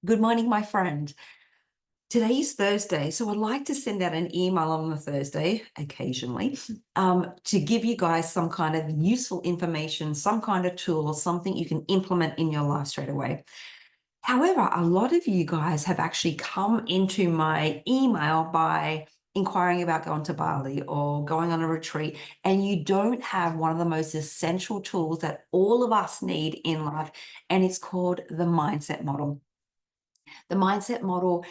Good morning, my friend. Today's Thursday, so I'd like to send out an email on a Thursday occasionally to give you guys some kind of useful information, some kind of tool or something you can implement in your life straight away. However, a lot of you guys have actually come into my email by inquiring about going to Bali or going on a retreat, and you don't have one of the most essential tools that all of us need in life, and it's called the mindset model. The mindset model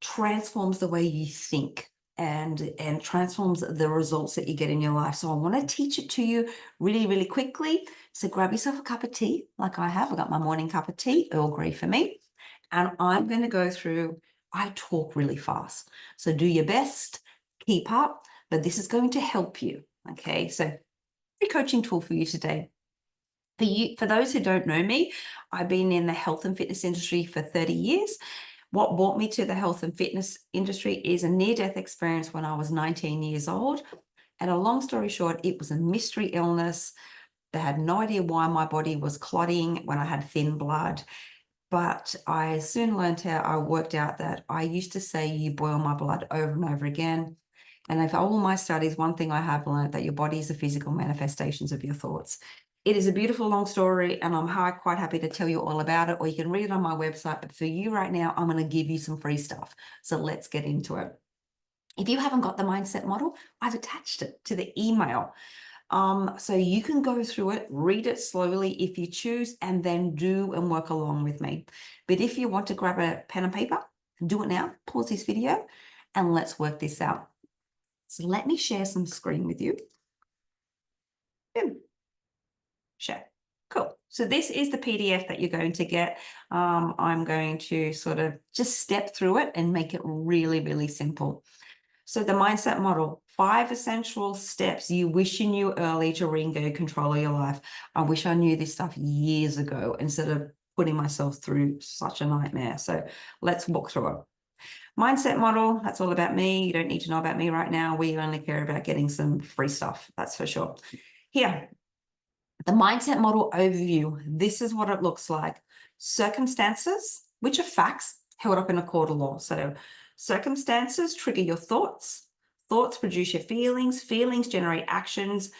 transforms the way you think and transforms the results that you get in your life. So I want to teach it to you really, really quickly. So grab yourself a cup of tea, like I have. I got my morning cup of tea, Earl Grey for me. And I'm going to go through, I talk really fast. So do your best, keep up, but this is going to help you. Okay. So free coaching tool for you today. For those who don't know me, I've been in the health and fitness industry for 30 years. What brought me to the health and fitness industry is a near-death experience when I was 19 years old. And a long story short, it was a mystery illness. They had no idea why my body was clotting when I had thin blood. But I soon learned I worked out that I used to say, you boil my blood over and over again. And of all my studies, one thing I have learned that your body is the physical manifestations of your thoughts. It is a beautiful long story, and I'm quite happy to tell you all about it, or you can read it on my website. But for you right now, I'm going to give you some free stuff. So let's get into it. If you haven't got the mindset model, I've attached it to the email. So you can go through it, read it slowly if you choose, and then do and work along with me. But if you want to grab a pen and paper, do it now, pause this video, and let's work this out. So let me share some screen with you. Boom. Share. Cool. So this is the PDF that you're going to get. I'm going to sort of just step through it and make it really, really simple. So the mindset model, 5 essential steps you wish you knew early to regain control of your life. I wish I knew this stuff years ago instead of putting myself through such a nightmare. So let's walk through it. Mindset model, that's all about me. You don't need to know about me right now. We only care about getting some free stuff, that's for sure. Here, the mindset model overview. This is what it looks like. Circumstances, which are facts held up in a court of law. So circumstances trigger your thoughts. Thoughts produce your feelings. Feelings generate actions,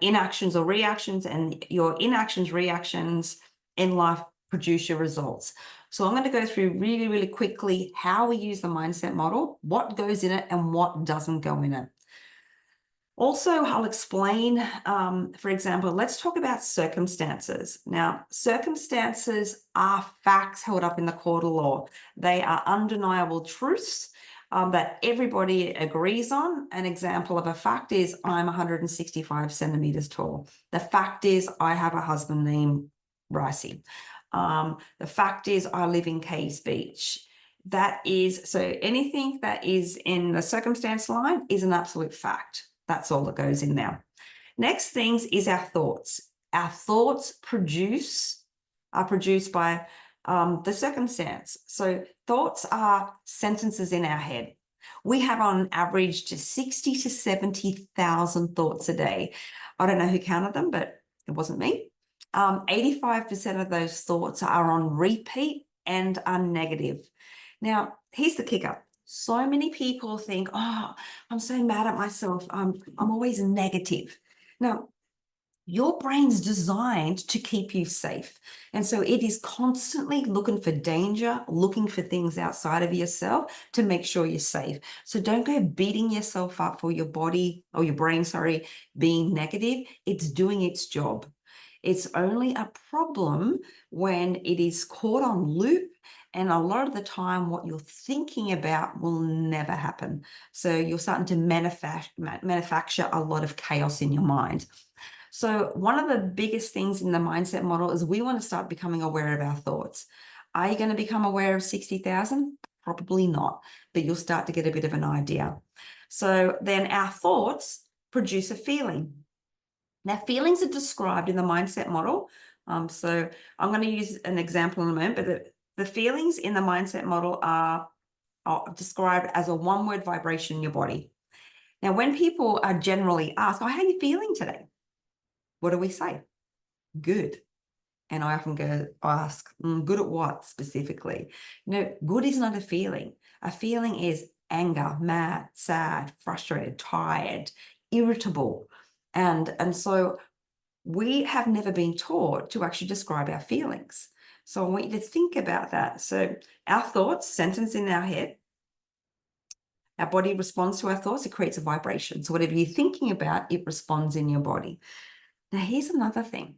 inactions or reactions, and your inactions, reactions in life produce your results. So I'm going to go through really, really quickly how we use the mindset model, what goes in it and what doesn't go in it. Also, I'll explain, for example, let's talk about circumstances. Now, circumstances are facts held up in the court of law. They are undeniable truths that everybody agrees on. An example of a fact is I'm 165 centimeters tall. The fact is I have a husband named Ricey. The fact is I live in Caves Beach. That is, so anything that is in the circumstance line is an absolute fact. That's all that goes in there. Next things is our thoughts. Our thoughts are produced by the circumstance. So thoughts are sentences in our head. We have on average to 60 to 70,000 thoughts a day. I don't know who counted them, but it wasn't me. 85% of those thoughts are on repeat and are negative. Now, here's the kicker. So many people think, oh, I'm so mad at myself. I'm always negative. Now, your brain's designed to keep you safe. And so it is constantly looking for danger, looking for things outside of yourself to make sure you're safe. So don't go beating yourself up for your body or your brain, being negative. It's doing its job. It's only a problem when it is caught on loop. And a lot of the time, what you're thinking about will never happen. So you're starting to manufacture a lot of chaos in your mind. So one of the biggest things in the mindset model is we want to start becoming aware of our thoughts. Are you going to become aware of 60,000? Probably not, but you'll start to get a bit of an idea. So then our thoughts produce a feeling. Now, feelings are described in the mindset model. So I'm going to use an example in a moment, but the feelings in the mindset model are described as a one-word vibration in your body. Now, when people are generally asked, oh, how are you feeling today? What do we say? Good. And I often ask, good at what specifically? Good is not a feeling. A feeling is anger, mad, sad, frustrated, tired, irritable. And so we have never been taught to actually describe our feelings. So I want you to think about that. So our thoughts, sentence in our head, our body responds to our thoughts, it creates a vibration. So whatever you're thinking about, it responds in your body. Now, here's another thing.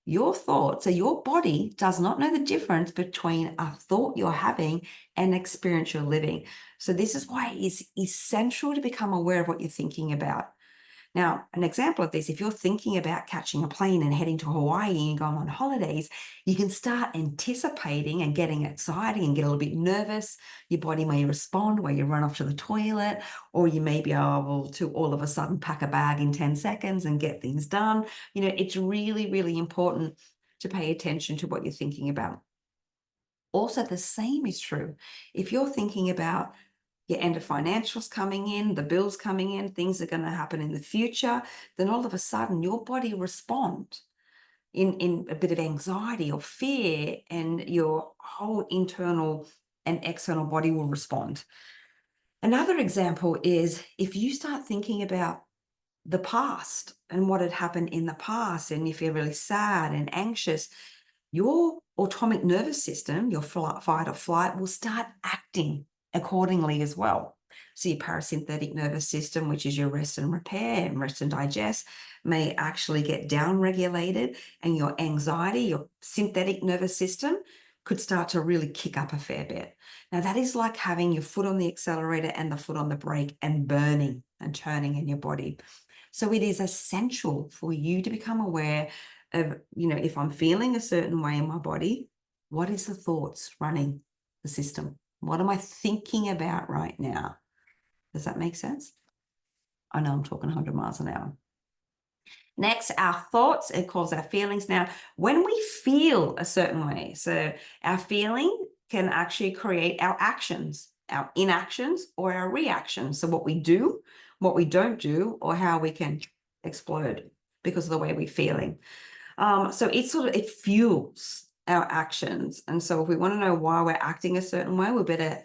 Your thoughts, so your body does not know the difference between a thought you're having and experience you're living. So this is why it's essential to become aware of what you're thinking about. Now, an example of this, if you're thinking about catching a plane and heading to Hawaii and going on holidays, you can start anticipating and getting excited and get a little bit nervous. Your body may respond where you run off to the toilet, or you may be able to all of a sudden pack a bag in 10 seconds and get things done. It's really, really important to pay attention to what you're thinking about. Also, the same is true if you're thinking about your end of financials coming in, the bills coming in, things are going to happen in the future, then all of a sudden your body responds in a bit of anxiety or fear, and your whole internal and external body will respond. Another example is if you start thinking about the past and what had happened in the past, and if you're really sad and anxious, your autonomic nervous system, your fight or flight, will start acting accordingly as well. So your parasympathetic nervous system, which is your rest and repair and rest and digest, may actually get down-regulated, and your anxiety, your sympathetic nervous system, could start to really kick up a fair bit. Now, that is like having your foot on the accelerator and the foot on the brake and burning and turning in your body. So it is essential for you to become aware of, if I'm feeling a certain way in my body, what is the thoughts running the system? What am I thinking about right now? Does that make sense? I know I'm talking 100 miles an hour. Next, our thoughts, it calls our feelings. Now, when we feel a certain way, so our feeling can actually create our actions, our inactions, or our reactions. So what we do, what we don't do, or how we can explode because of the way we're feeling. So it fuels our actions. And so if we want to know why we're acting a certain way, we better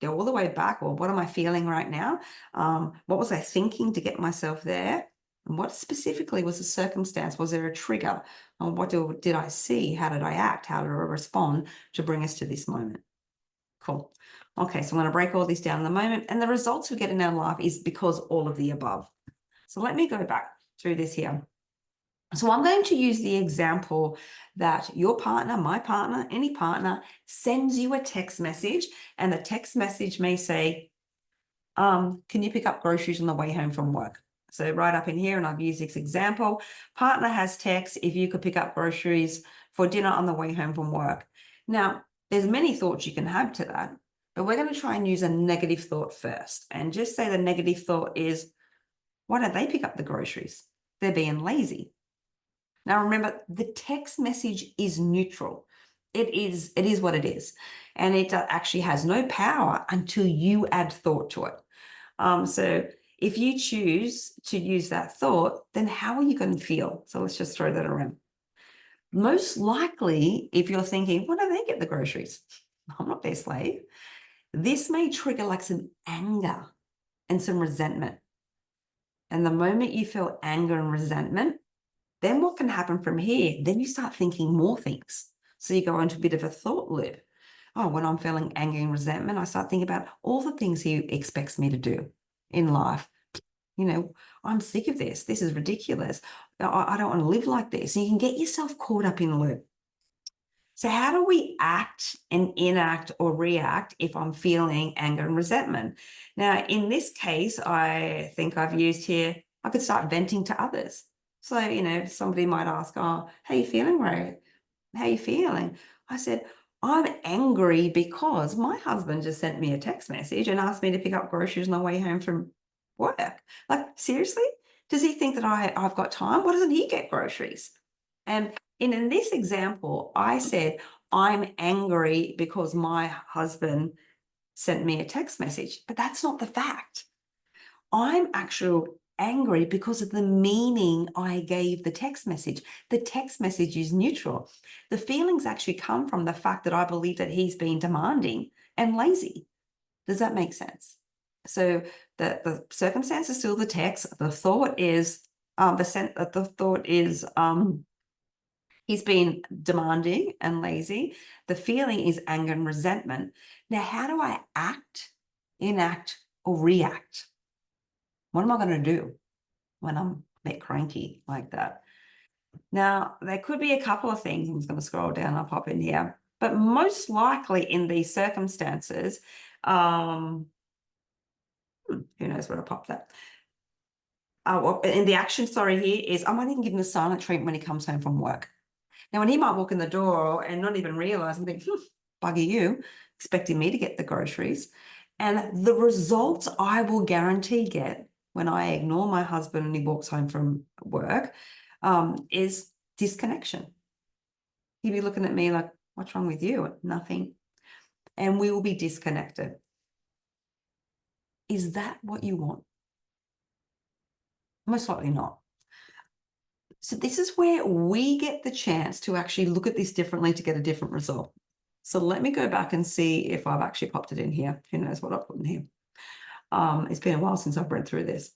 go all the way back. Well, what am I feeling right now? What was I thinking to get myself there? And what specifically was the circumstance? Was there a trigger? And what did I see? How did I act? How did I respond to bring us to this moment? Cool. Okay, so I'm going to break all this down in a moment. And the results we get in our life is because all of the above. So let me go back through this here. So I'm going to use the example that your partner, my partner, any partner sends you a text message, and the text message may say, can you pick up groceries on the way home from work? So right up in here, and I've used this example, partner has text, if you could pick up groceries for dinner on the way home from work. Now, there's many thoughts you can have to that, but we're going to try and use a negative thought first, and just say the negative thought is, why don't they pick up the groceries? They're being lazy. Now, remember, the text message is neutral. It is what it is. And it actually has no power until you add thought to it. So if you choose to use that thought, then how are you going to feel? So let's just throw that around. Most likely, if you're thinking, why don't they get the groceries? I'm not their slave. This may trigger like some anger and some resentment. And the moment you feel anger and resentment, then what can happen from here? Then you start thinking more things. So you go into a bit of a thought loop. Oh, when I'm feeling anger and resentment, I start thinking about all the things he expects me to do in life. I'm sick of this. This is ridiculous. I don't want to live like this. And you can get yourself caught up in a loop. So how do we act and enact or react if I'm feeling anger and resentment? Now, in this case, I think I've used here, I could start venting to others. So, somebody might ask, oh, how you feeling, Ray? How you feeling? I said, I'm angry because my husband just sent me a text message and asked me to pick up groceries on the way home from work. Like, seriously? Does he think that I've got time? Why doesn't he get groceries? And in this example, I said, I'm angry because my husband sent me a text message, but that's not the fact. I'm actually angry because of the meaning I gave the text message. The text message is neutral. The feelings actually come from the fact that I believe that he's been demanding and lazy. Does that make sense? So the circumstance is still the text. The thought is he's been demanding and lazy. The feeling is anger and resentment. Now, how do I act, enact, or react? What am I going to do when I'm a bit cranky like that? Now, there could be a couple of things. I'm just going to scroll down. I'll pop in here. But most likely in these circumstances, who knows where I popped that? Well, in the action, sorry, here is I might even give him a silent treatment when he comes home from work. Now, when he might walk in the door and not even realize and think, bugger you, expecting me to get the groceries. And the results I will guarantee get when I ignore my husband and he walks home from work is disconnection. He'd be looking at me like, what's wrong with you? Nothing. And we will be disconnected. Is that what you want? Most likely not. So this is where we get the chance to actually look at this differently to get a different result. So let me go back and see if I've actually popped it in here. Who knows what I put in here? It's been a while since I've read through this.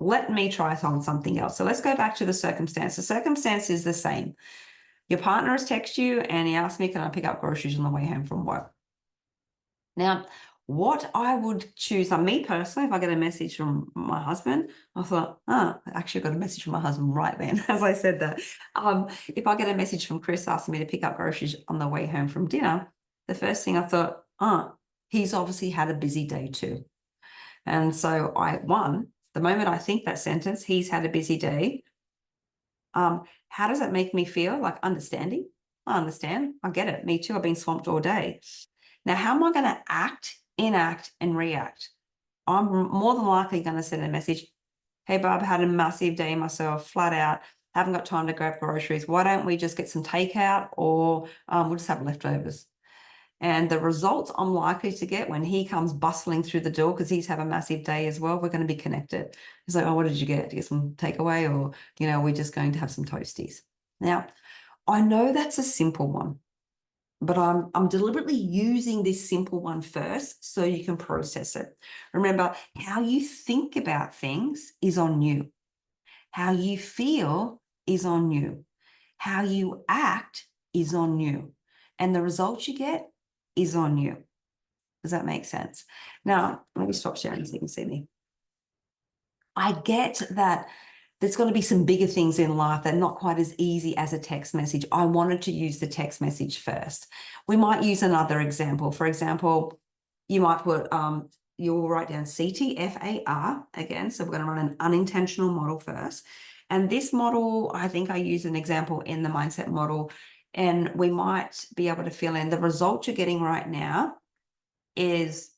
Let me try it on something else. So let's go back to the circumstance. The circumstance is the same. Your partner has texted you and he asked me, can I pick up groceries on the way home from work? Now, what I would choose, me personally, if I get a message from my husband, I thought, I actually got a message from my husband right then, as I said that. If I get a message from Chris asking me to pick up groceries on the way home from dinner, the first thing I thought, he's obviously had a busy day too. And so the moment I think that sentence, he's had a busy day, how does that make me feel? Like understanding? I understand. I get it. Me too. I've been swamped all day. Now, how am I going to act, enact, and react? I'm more than likely going to send a message. Hey, Barb, had a massive day myself, flat out. Haven't got time to grab groceries. Why don't we just get some takeout or we'll just have leftovers? And the results I'm likely to get when he comes bustling through the door, because he's had a massive day as well, we're going to be connected. He's like, oh, what did you get? Did you get some takeaway? Or, we're just going to have some toasties. Now, I know that's a simple one, but I'm deliberately using this simple one first so you can process it. Remember, how you think about things is on you. How you feel is on you. How you act is on you. And the results you get is on you. Does that make sense? Now, let me stop sharing so you can see me. I get that there's going to be some bigger things in life that are not quite as easy as a text message. I wanted to use the text message first. We might use another example. For example, you might put, you'll write down CTFAR again. So we're going to run an unintentional model first. And this model, I think I use an example in the mindset model, and we might be able to fill in the result you're getting right now is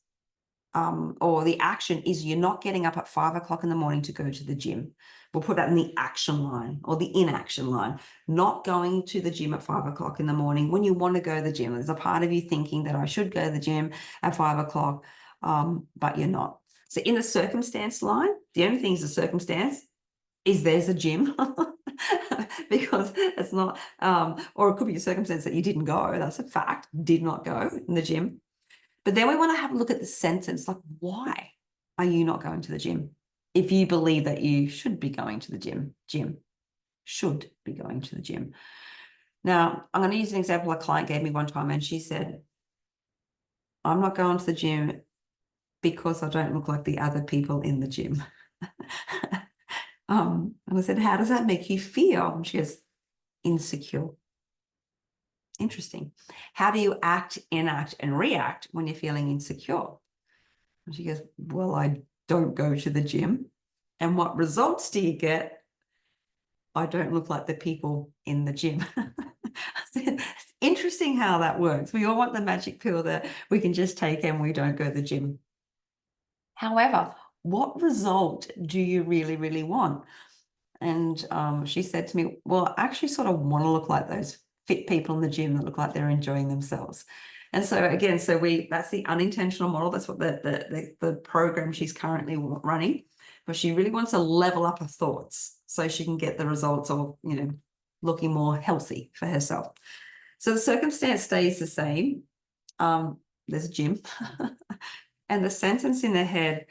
or the action is you're not getting up at 5 o'clock in the morning to go to the gym. We'll put that in the action line or the inaction line. Not going to the gym at 5 o'clock in the morning when you want to go to the gym. There's a part of you thinking that I should go to the gym at 5 o'clock, but you're not. So in the circumstance line, the only thing is the circumstance is there's a gym because it's not, or it could be a circumstance that you didn't go. That's a fact, did not go in the gym. But then we want to have a look at the sentence, like, why are you not going to the gym? If you believe that you should be going to the gym, should be going to the gym. Now, I'm going to use an example a client gave me one time, and she said, I'm not going to the gym because I don't look like the other people in the gym. And I said, how does that make you feel? And she goes, insecure. Interesting. How do you act, enact, and react when you're feeling insecure? And she goes, well, I don't go to the gym. And what results do you get? I don't look like the people in the gym. It's interesting how that works. We all want the magic pill that we can just take and we don't go to the gym. However, what result do you really, really want? And she said to me, well, I actually sort of want to look like those fit people in the gym that look like they're enjoying themselves. And so again, that's the unintentional model. That's what the program she's currently running. but she really wants to level up her thoughts so she can get the results of, looking more healthy for herself. So the circumstance stays the same. There's a gym. And the sentence in their head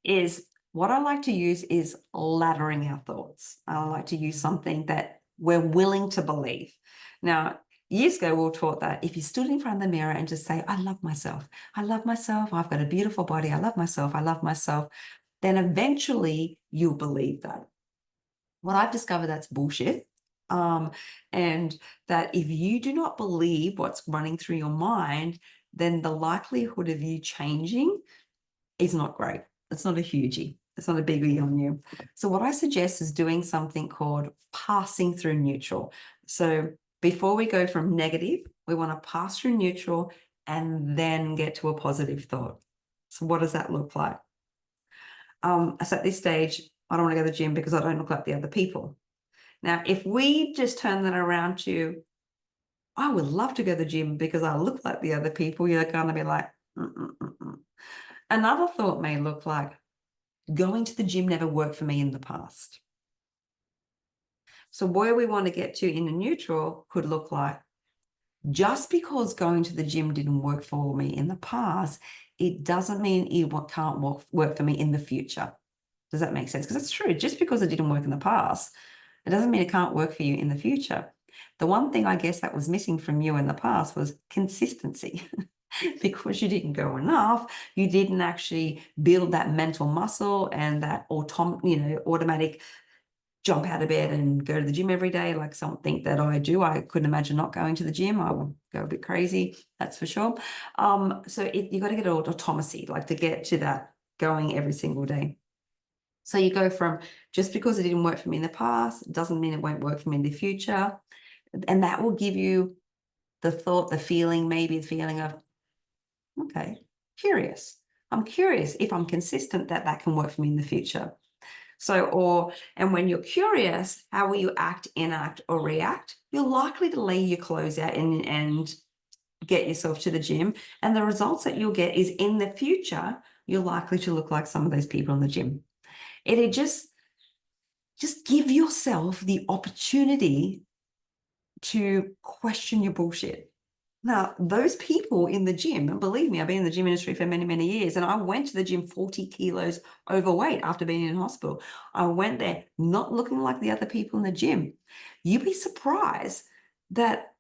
is, what I like to use is laddering our thoughts. I like to use something that we're willing to believe. Now, years ago, we were taught that if you stood in front of the mirror and just say, I love myself, I've got a beautiful body, I love myself, then eventually you'll believe that. Well, I've discovered that's bullshit. And that if you do not believe what's running through your mind, then the likelihood of you changing is not great. It's not a hugie. It's not a biggie on you. So what I suggest is doing something called passing through neutral. So before we go from negative, we want to pass through neutral and then get to a positive thought. So what does that look like? So at this stage, I don't want to go to the gym because I don't look like the other people. Now, if we just turn that around to, I would love to go to the gym because I look like the other people, you're going to be like, mm-mm-mm-mm. Another thought may look like, going to the gym never worked for me in the past. So where we want to get to in the neutral could look like, just because going to the gym didn't work for me in the past, it doesn't mean it can't work for me in the future. Does that make sense? Because it's true. Just because it didn't work in the past, it doesn't mean it can't work for you in the future. The one thing I guess that was missing from you in the past was consistency. Because you didn't go enough, you didn't actually build that mental muscle and that automatic jump out of bed and go to the gym every day, like something that I do. I couldn't imagine not going to the gym. I would go a bit crazy, that's for sure. So you got to get automacy, like to get to that going every single day. So you go from, just because it didn't work for me in the past, doesn't mean it won't work for me in the future. And that will give you the thought, the feeling, maybe the feeling of, okay, curious. I'm curious if I'm consistent that can work for me in the future. So, and when you're curious, how will you act, enact, or react? You're likely to lay your clothes out and get yourself to the gym. And the results that you'll get is, in the future, you're likely to look like some of those people in the gym. It just give yourself the opportunity to question your bullshit. Now, those people in the gym, and believe me, I've been in the gym industry for many, many years, and I went to the gym 40 kilos overweight after being in hospital. I went there not looking like the other people in the gym. You'd be surprised that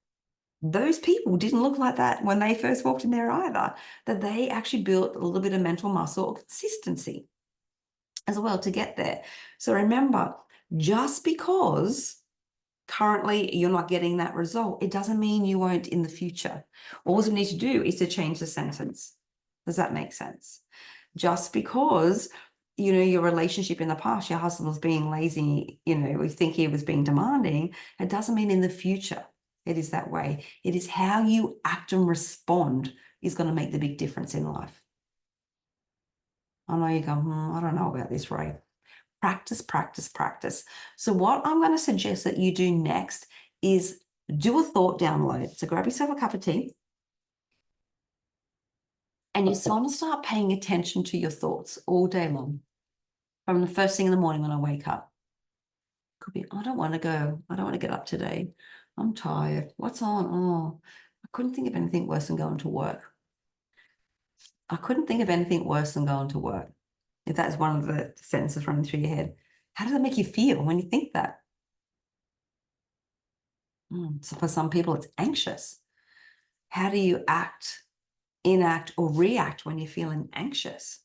those people didn't look like that when they first walked in there either, that they actually built a little bit of mental muscle or consistency as well to get there. So remember, just because currently you're not getting that result, it doesn't mean you won't in the future. All we need to do is to change the sentence. Does that make sense? Just because, your relationship in the past, your husband was being lazy, we think he was being demanding, it doesn't mean in the future it is that way. It is how you act and respond is going to make the big difference in life. I know you go, I don't know about this, Ray. Practice, practice, practice. So what I'm going to suggest that you do next is do a thought download. So grab yourself a cup of tea and you want to start paying attention to your thoughts all day long. From the first thing in the morning when I wake up. Could be, I don't want to go. I don't want to get up today. I'm tired. What's on? Oh, I couldn't think of anything worse than going to work. I couldn't think of anything worse than going to work. If that's one of the sentences running through your head. How does that make you feel when you think that? So for some people, it's anxious. How do you act, enact, or react when you're feeling anxious?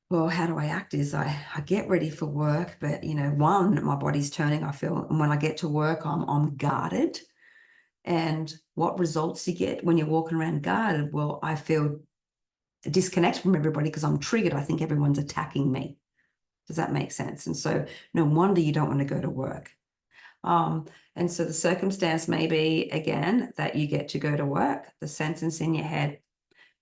Well, how do I act is I get ready for work, but, one, my body's turning. I feel when I get to work, I'm guarded. And what results do you get when you're walking around guarded? Well, I feel disconnected from everybody because I'm triggered. I think everyone's attacking me. Does that make sense? And so no wonder you don't want to go to work. And so the circumstance may be, again, that you get to go to work. The sentence in your head,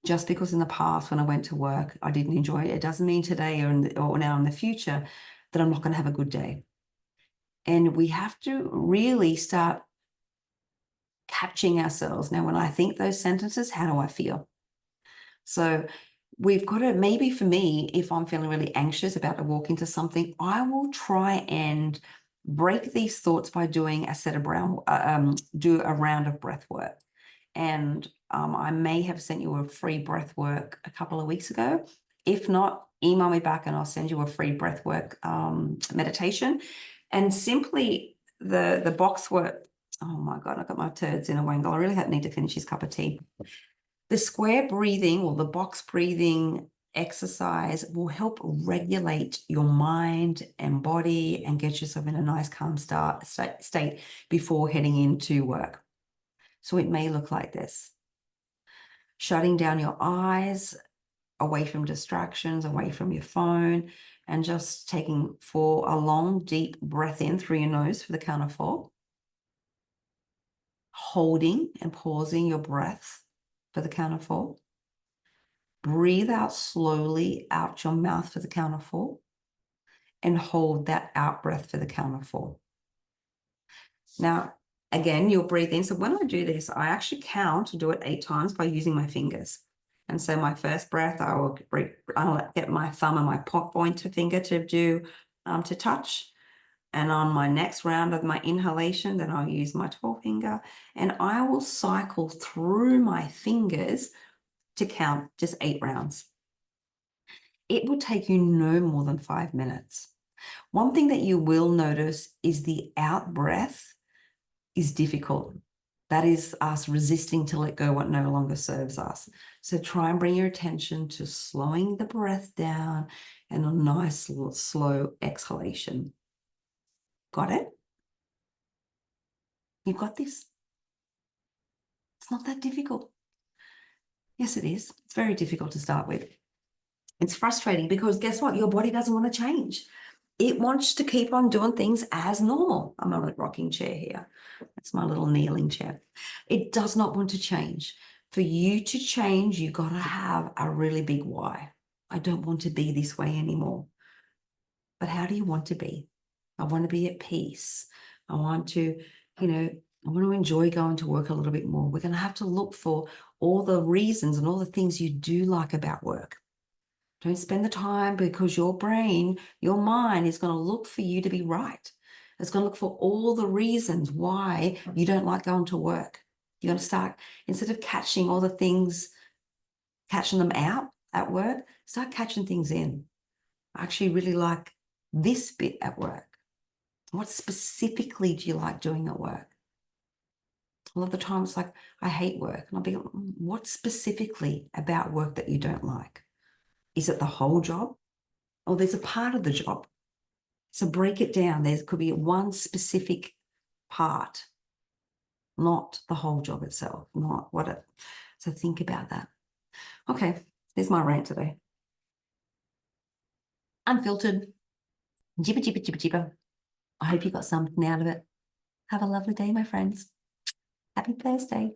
just because in the past when I went to work, I didn't enjoy it, it doesn't mean today or now in the future that I'm not going to have a good day. And we have to really start catching ourselves. Now, when I think those sentences, how do I feel? So we've got to, maybe for me, if I'm feeling really anxious about to walk into something, I will try and break these thoughts by doing a set of do a round of breath work. And I may have sent you a free breath work a couple of weeks ago. If not, email me back and I'll send you a free breath work meditation. And simply the box work. Oh my God, I got my turds in a wangle. I really need to finish this cup of tea. The square breathing or the box breathing exercise will help regulate your mind and body and get yourself in a nice calm state before heading into work. So it may look like this. Shutting down your eyes, away from distractions, away from your phone, and just taking a long, deep breath in through your nose for the count of 4. Holding and pausing your breath for the count of 4. Breathe out slowly out your mouth for the count of 4. And hold that out breath for the count of 4. Now, again, you'll breathe in. So when I do this, I actually do it 8 times by using my fingers. And so my first breath, I'll get my thumb and my pointer finger to touch. And on my next round of my inhalation, then I'll use my 12 finger, and I will cycle through my fingers to count just 8 rounds. It will take you no more than 5 minutes. One thing that you will notice is the out breath is difficult. That is us resisting to let go what no longer serves us. So try and bring your attention to slowing the breath down and a nice slow exhalation. Got it? You've got this. It's not that difficult. Yes, it is. It's very difficult to start with. It's frustrating because guess what? Your body doesn't want to change. It wants to keep on doing things as normal. I'm on a rocking chair here. That's my little kneeling chair. It does not want to change. For you to change, you've got to have a really big why. I don't want to be this way anymore. But how do you want to be? I want to be at peace. I want to, I want to enjoy going to work a little bit more. We're going to have to look for all the reasons and all the things you do like about work. Don't spend the time because your brain, your mind is going to look for you to be right. It's going to look for all the reasons why you don't like going to work. You're going to start, instead of catching all the things, catching them out at work, start catching things in. I actually really like this bit at work. What specifically do you like doing at work? A lot of the time it's like, I hate work. And I'll be like, what specifically about work that you don't like? Is it the whole job? Or there's a part of the job. So break it down. There could be one specific part, not the whole job itself, not what it. So think about that. Okay, there's my rant today. Unfiltered. Jibber, jibber, jibber, jibber. I hope you got something out of it. Have a lovely day, my friends. Happy Thursday.